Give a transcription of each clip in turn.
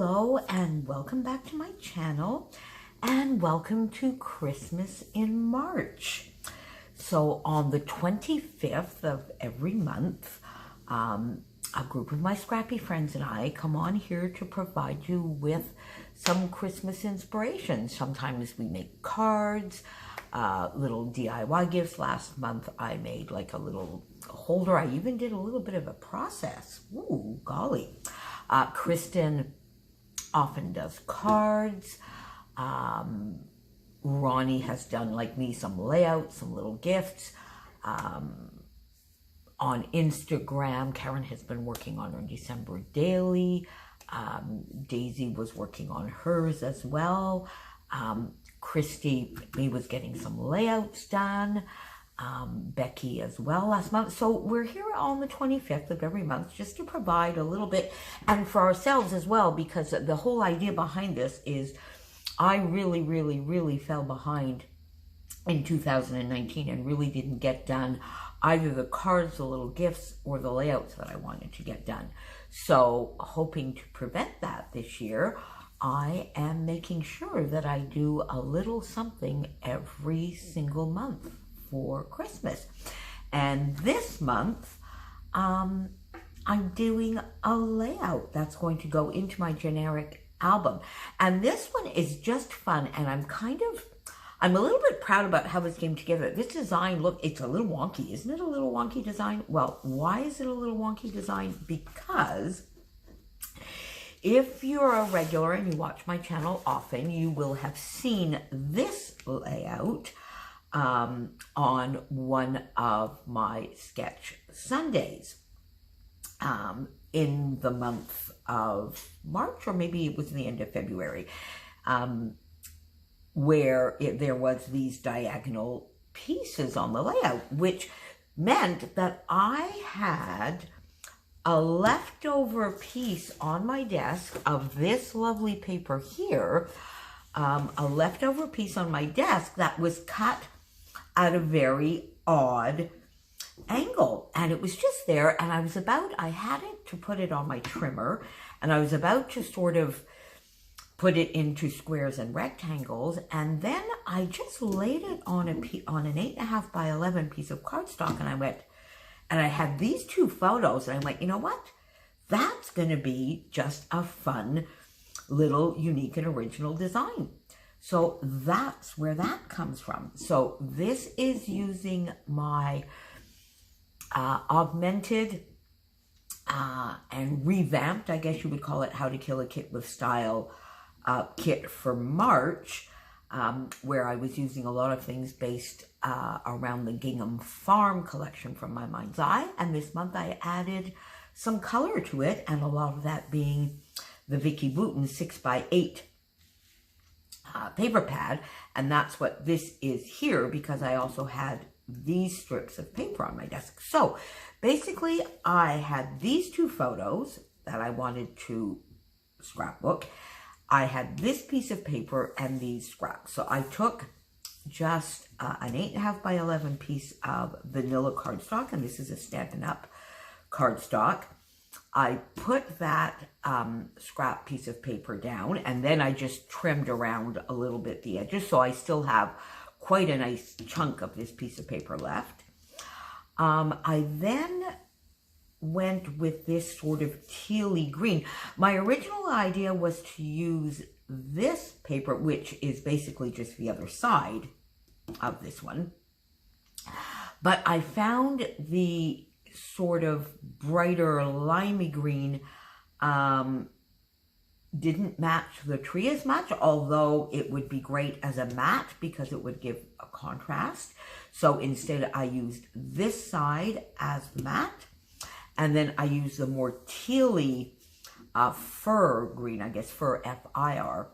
Hello and welcome back to my channel and welcome to Christmas in March. So on the 25th of every month, a group of my scrappy friends and I come on here to provide you with some Christmas inspiration. Sometimes we make cards, little DIY gifts. Last month I made like a little holder. I even did a little bit of a process. Ooh, golly. Kristen often does cards. Ronnie has done, like me, some layouts, some little gifts. On Instagram, Karen has been working on her December daily. Daisy was working on hers as well. Christy was getting some layouts done. Becky as well last month. So we're here on the 25th of every month just to provide a little bit, and for ourselves as well, because the whole idea behind this is I really fell behind in 2019 and really didn't get done either the cards, the little gifts, or the layouts that I wanted to get done. So hoping to prevent that this year, I am making sure that I do a little something every single month for Christmas. And this month, I'm doing a layout that's going to go into my generic album. And this one is just fun, and I'm a little bit proud about how this came together. This design, look, it's a little wonky. Isn't it a little wonky design? Well, why is it a little wonky design? Because if you're a regular and you watch my channel often, you will have seen this layout on one of my sketch Sundays in the month of March, or maybe it was in the end of February, where there was these diagonal pieces on the layout, which meant that I had a leftover piece on my desk of this lovely paper here, a leftover piece on my desk that was cut at a very odd angle, and it was just there, and I had it to put it on my trimmer, and I was about to sort of put it into squares and rectangles, and then I just laid it on an 8.5 by 11 piece of cardstock, and I had these two photos, and I went, you know what? That's going to be just a fun little unique and original design. So that's where that comes from. So this is using my augmented and revamped, I guess you would call it, How to Kill a Kit with Style kit for March, where I was using a lot of things based around the Gingham Farm collection from my mind's eye. And this month I added some color to it, and a lot of that being the Vicky Wooten 6x8 paper pad, and that's what this is here, because I also had these strips of paper on my desk. So basically I had these two photos that I wanted to scrapbook. I had this piece of paper and these scraps. So I took just an 8.5 by 11 piece of vanilla cardstock, and this is a Stampin' Up cardstock. I put that scrap piece of paper down, and then I just trimmed around a little bit the edges, so I still have quite a nice chunk of this piece of paper left. I then went with this sort of tealy green. My original idea was to use this paper, which is basically just the other side of this one, but I found the sort of brighter limey green didn't match the tree as much, although it would be great as a matte because it would give a contrast. So instead I used this side as the matte, and then I used the more tealy fir green, I guess fir, F-I-R,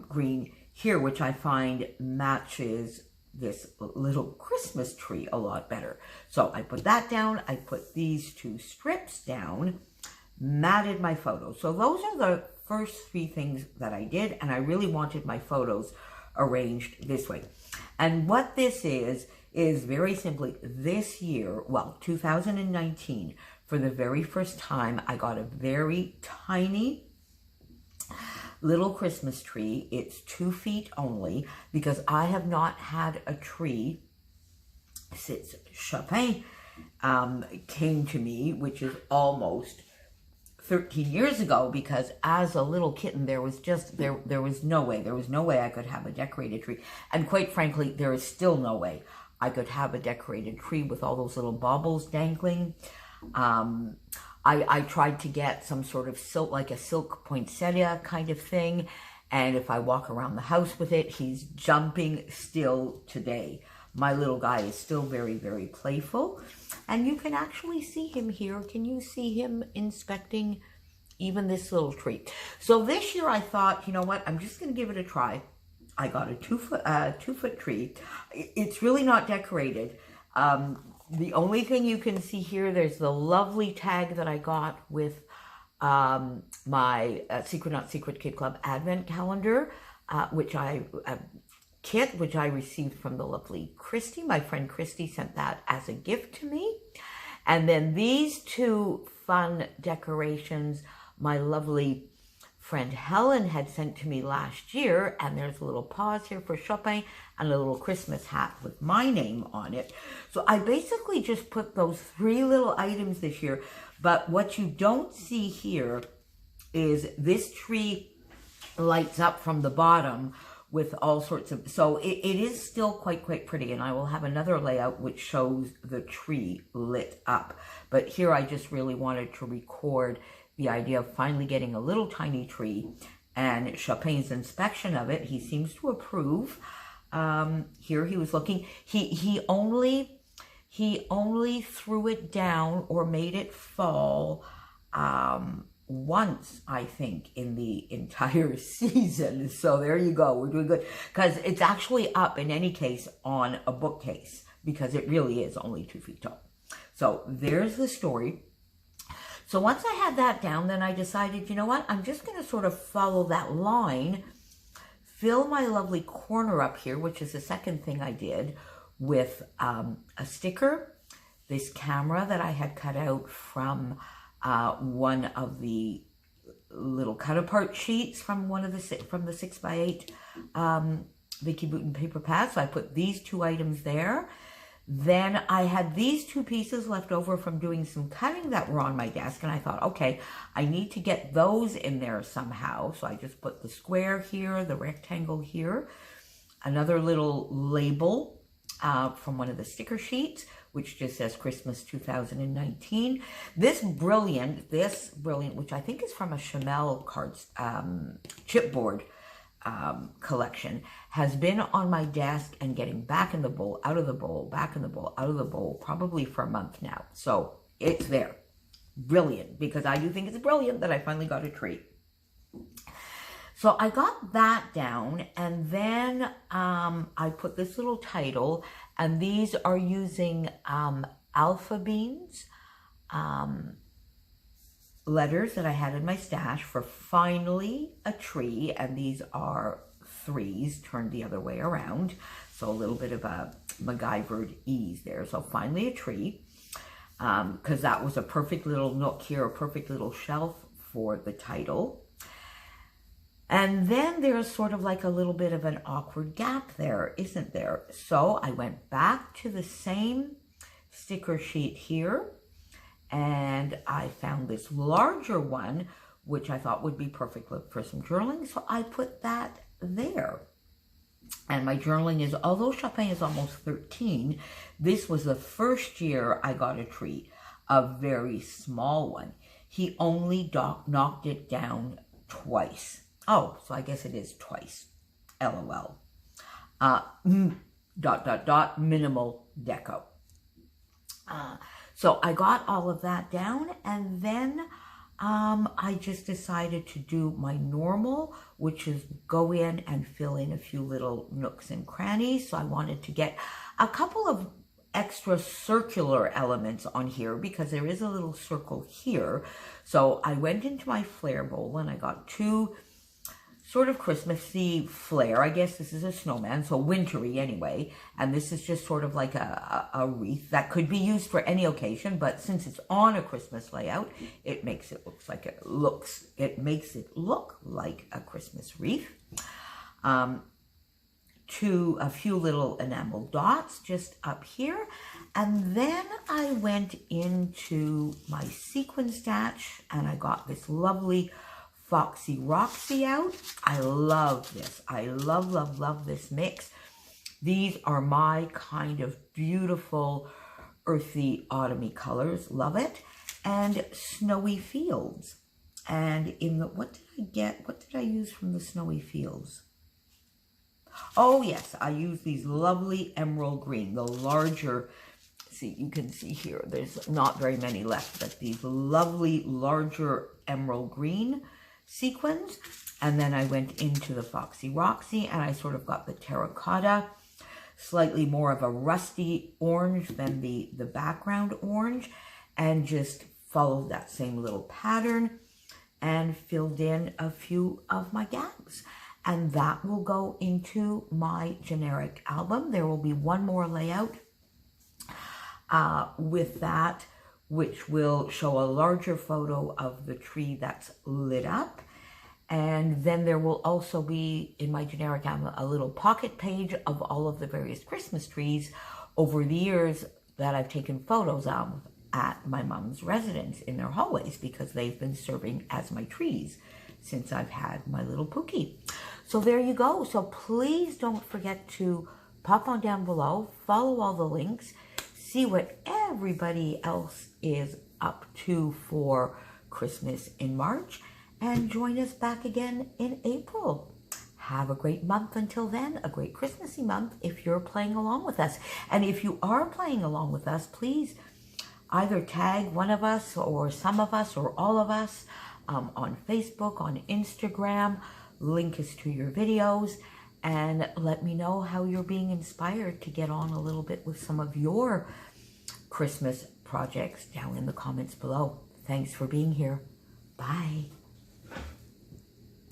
green here, which I find matches this little Christmas tree a lot better. So I put that down, I put these two strips down, matted my photos. So those are the first three things that I did, and I really wanted my photos arranged this way. And what this is very simply this year, well, 2019, for the very first time, I got a very tiny little Christmas tree. It's 2 feet only because I have not had a tree since Chopin came to me, which is almost 13 years ago, because as a little kitten, there was no way I could have a decorated tree. And quite frankly, there is still no way I could have a decorated tree with all those little baubles dangling. I tried to get some sort of silk, like a silk poinsettia kind of thing. And if I walk around the house with it, he's jumping still today. My little guy is still very, very playful. And you can actually see him here. Can you see him inspecting even this little tree? So this year I thought, you know what, I'm just going to give it a try. I got a 2-foot tree. It's really not decorated. The only thing you can see here, there's the lovely tag that I got with my Secret Not Secret Kid Club Advent calendar, which I received from the lovely Christy. My friend Christy sent that as a gift to me. And then these 2 fun decorations, my lovely friend Helen had sent to me last year. And there's a little pause here for Chopin and a little Christmas hat with my name on it. So I basically just put those 3 little items this year. But what you don't see here is this tree lights up from the bottom with all sorts of, so it is still quite pretty, and I will have another layout which shows the tree lit up. But here I just really wanted to record the idea of finally getting a little tiny tree, and Chopin's inspection of it. He seems to approve. Here he was looking. He only threw it down or made it fall once, I think, in the entire season. So there you go. We're doing good. Because it's actually up, in any case, on a bookcase. Because it really is only 2 feet tall. So there's the story. So once I had that down, then I decided, you know what? I'm just going to sort of follow that line. Fill my lovely corner up here, which is the second thing I did, with a sticker. This camera that I had cut out from one of the little cut apart sheets from the 6x8 Vicky Bouton paper pad. So I put these 2 items there. Then I had these 2 pieces left over from doing some cutting that were on my desk, and I thought, okay, I need to get those in there somehow. So I just put the square here, the rectangle here, another little label from one of the sticker sheets, which just says Christmas 2019. This brilliant, which I think is from a Chamel cards chipboard collection, has been on my desk and getting back in the bowl, out of the bowl, back in the bowl, out of the bowl, probably for a month now. So it's there. Brilliant, because I do think it's brilliant that I finally got a tree. So I got that down, and then I put this little title, and these are using alpha beans, letters that I had in my stash for finally a tree, and these are 3s turned the other way around. So a little bit of a MacGyvered ease there. So finally a tree, because that was a perfect little nook here, a perfect little shelf for the title. And then there's sort of like a little bit of an awkward gap there, isn't there? So I went back to the same sticker sheet here, and I found this larger one, which I thought would be perfect for some journaling. So I put that there. And my journaling is, although Chopin is almost 13, this was the first year I got a tree, a very small one. He only knocked it down twice. Oh, so I guess it is twice. LOL. Minimal deco. So I got all of that down, and then I just decided to do my normal, which is go in and fill in a few little nooks and crannies. So I wanted to get a couple of extra circular elements on here because there is a little circle here. So I went into my flare bowl and I got 2 sort of Christmassy flair. I guess this is a snowman, so wintry anyway. And this is just sort of like a wreath that could be used for any occasion, but since it's on a Christmas layout, it makes it look like a Christmas wreath. A few little enamel dots just up here. And then I went into my sequin stash and I got this lovely Foxy Roxy out. I love this. I love this mix. These are my kind of beautiful earthy autumny colors. Love it. And Snowy Fields. And in the, what did I use from the Snowy Fields? Oh yes, I use these lovely emerald green, the larger, see, you can see here, there's not very many left, but these lovely larger emerald green sequins. And then I went into the Foxy Roxy and I sort of got the terracotta, slightly more of a rusty orange than the background orange, and just followed that same little pattern and filled in a few of my gaps. And that will go into my generic album. There will be one more layout with that, which will show a larger photo of the tree that's lit up. And then there will also be, in my generic album, a little pocket page of all of the various Christmas trees over the years that I've taken photos of at my mom's residence in their hallways, because they've been serving as my trees since I've had my little Pookie. So there you go. So please don't forget to pop on down below, follow all the links, see what everybody else is up to for Christmas in March, and join us back again in April. Have a great month until then, a great Christmassy month if you're playing along with us. And if you are playing along with us, please either tag one of us or some of us or all of us on Facebook, on Instagram, link us to your videos, and let me know how you're being inspired to get on a little bit with some of your Christmas projects down in the comments below. Thanks for being here. Bye.